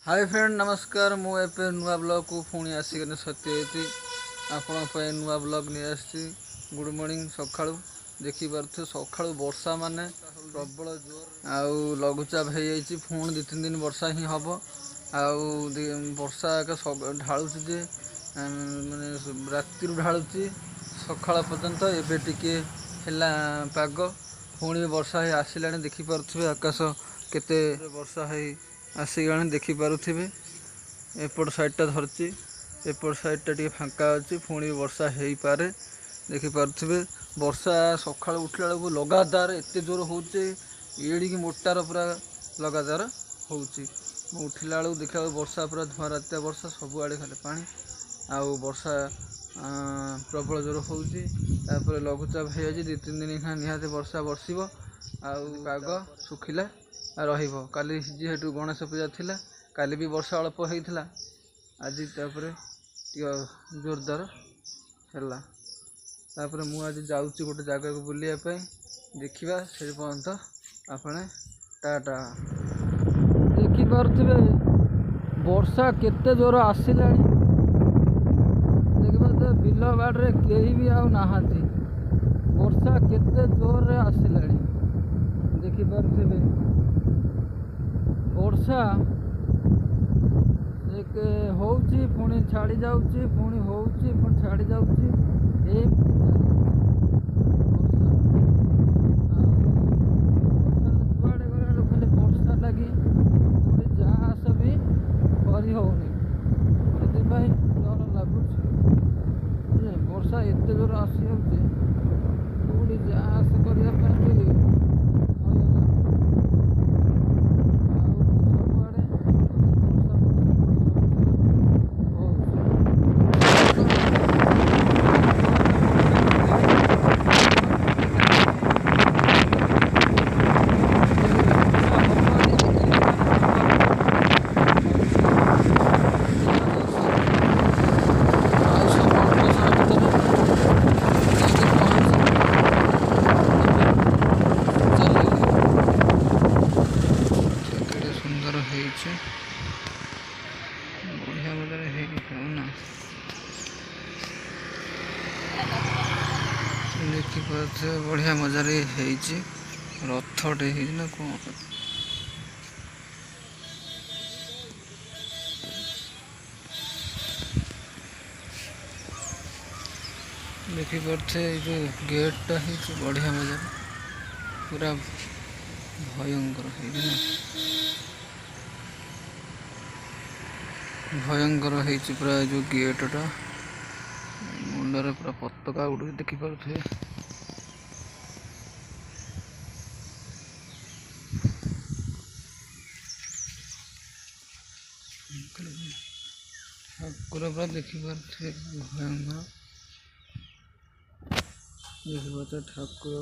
Hi friend नमस्कार मु एपे नुआ ब्लॉग को पुणी आसिक सत्य आपण नुआ ब्लॉग नहीं आसी गुड मॉर्निंग सका देखिपे सका वर्षा माने प्रबल जोर आउ लघुचाप हो जाइए पुणी 2-3 दिन वर्षा ही हम आउ वर्षा ढालू जे माने राति ढालुची सका पर्यंत एबे टिके है पाग पुणी वर्षा आसला देखिपे आकाश केते वर्षा है आसीगला देखिपे एपट साइडटा धरती एपट साइडटा टे फांका अच्छी पुणी वर्षा हो पारे देखिपे वर्षा सका उठला बेलू लगातार एत जोर होड़ी मोटार पूरा लगातार हो उठला बेलू देखा वर्षा पूरा धुआं रात वर्षा सबुआड़े खाली पा आउ वर्षा प्रबल जोर होपर लघुचाप हो 2-3 दिन निहाती वर्षा बरसब आग सुखिला रही जेहेतु गणेश पूजा थिला काली भी वर्षा अल्प होता आज जोरदार है मुझे जाऊँगी गोटे जगह को बुलायापी देखा से पर्यंत आपने टाटा देखिपे वर्षा केते जोर आसला देखिए बिल बाड़े कहीं भी आती वर्षा केते जोर आसला देखिपे वर्षा एक होची पुणी छाड़ी जाऊँगी पुणी होची पुणी छाड़ी जाऊँगी कुआड़े गला खाली वर्षा लगी जहाँ आस भी करी होनी से डर लगुच वर्षा एत जोर आसी कौटी जहाँ आस करने बढ़िया मजा है देखिपे बढ़िया मजार रथटे ना कौन देखिपे जो गेटा है बढ़िया मजार पूरा भयंकर है भयंकर है पूरा जो गेटा मुंडे पूरा पताका उड़ देखिपे ठाकुर पूरा देखिपे भयंकर देखिपे ठाकुर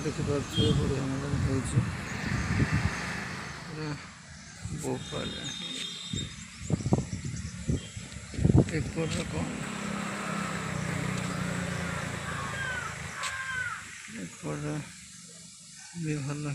देखिपे बढ़िया मजा हो भोपाल एपट कौन एपट भी भल हो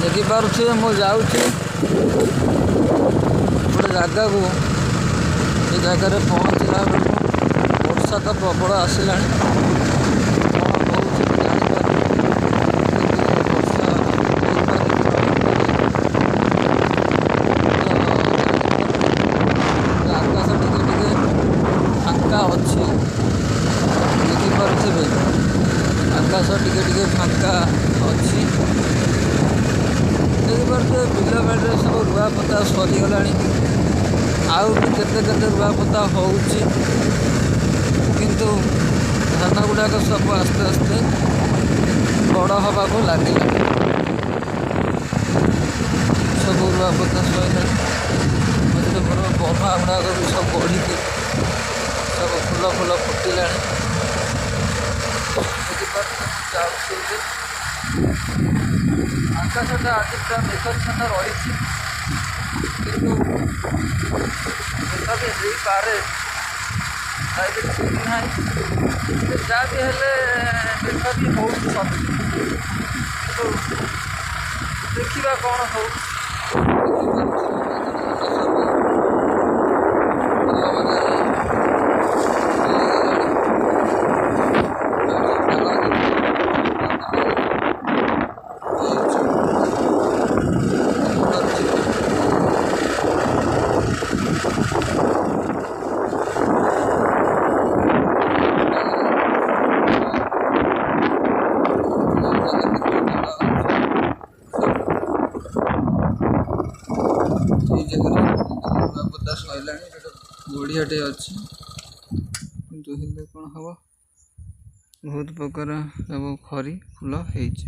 देखिपे मु जाऊँगी गोटे जगह को से जगह पहुँचला वर्षा तो प्रबल आसला आकाश टे फांका अच्छी देखिपे आकाश टे फांका अच्छी देखिपे बिल बाड़े सब रुआ पता सरीगला ହେଇଗଲାଣି। ଆଉ ବି କେତେ କେତେ ରୁଆପୋତା ହେଉଛି, କିନ୍ତୁ ଧାନ ଗୁଡ଼ାକ ସବୁ ଆସ୍ତେ ଆସ୍ତେ ବଡ଼ ହେବାକୁ ଲାଗିଲାଣି। ସବୁ ରୁଆପୋତା ସରିଲାଣି। ମଝିରେ ବରମା ଗୁଡ଼ାକ ବି ସବୁ ବଢ଼ିକି ସବୁ ଫୁଲ ଫୁଟିଲାଣି। ଯାଉଛି ଯେ ଆକାଶଟା ଆଜି ପୁରା ମେଘଚ୍ଛନ୍ନ ରହିଛି, କିନ୍ତୁ ମେଘ ବି ହେଇପାରେ, ତାହେଲେ ଠିକ୍ ନାହିଁ। ଯାହା ବି ହେଲେ ମେଘ ବି ହେଉଛି ସତ, କିନ୍ତୁ ଦେଖିବା କ'ଣ ହେଉଛି। ରୁଆପୋତା ସରିଲାଣି, ବଢ଼ିଆଟେ ଅଛି, କିନ୍ତୁ ହେଲେ କ'ଣ ହେବ, ବହୁତ ପ୍ରକାର ସବୁ ଖରି ଫୁଲ ହେଇଛି।